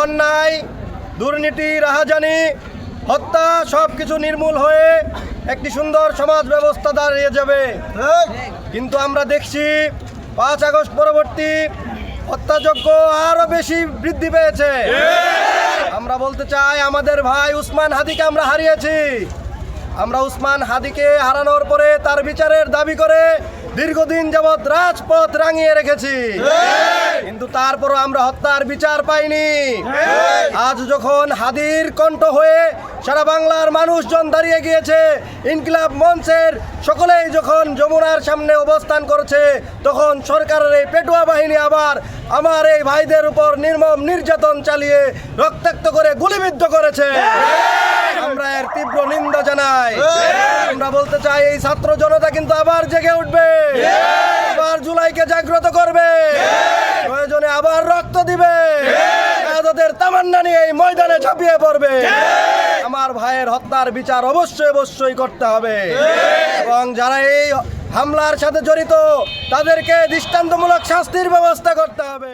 অন্যায়, দুর্নীতি, রাহাজানি, হত্যা সব কিছু নির্মূল হয়ে একটি সুন্দর সমাজ ব্যবস্থা দাঁড়িয়ে যাবে। কিন্তু আমরা দেখছি 5 আগস্ট পরবর্তী হত্যাযজ্ঞ আরো বেশি বৃদ্ধি পেয়েছে। আমরা বলতে চাই, আমাদের ভাই উসমান হাদিকে আমরা হারিয়েছি। আমরা উসমান হাদিকে হারানোর পরে তার বিচারের দাবি করে দীর্ঘদিন যাবৎ রাজপথ রাঙিয়ে রেখেছি, কিন্তু তারপরও আমরা হত্যার বিচার পাইনি। আজ যখন হাদির কণ্ঠ হয়ে সারা বাংলার মানুষজন দাঁড়িয়ে গিয়েছে, ইনকিলাব মঞ্চের সকলেই যখন যমুনার সামনে অবস্থান করেছে, তখন সরকারের এই পেটুয়া বাহিনী আবার আমার এই ভাইদের উপর নির্মম নির্যাতন চালিয়ে রক্তাক্ত করে গুলিবিদ্ধ করেছে। আমরা এর তীব্র নিন্দা জানাই। আমরা বলতে চাই, এই ছাত্র জনতা কিন্তু আবার জেগে উঠবে, আবার জুলাইকে জাগ্রত করবে, প্রয়োজনে আবার রক্ত দিবে, শাহাদাতের তামান্না নিয়ে এই ময়দানে ঝাঁপিয়ে পড়বে। আমার ভাইয়ের হত্যার বিচার অবশ্যই করতে হবে এবং যারা এই হামলার সাথে জড়িত তাদেরকে দৃষ্টান্তমূলক শাস্তির ব্যবস্থা করতে হবে।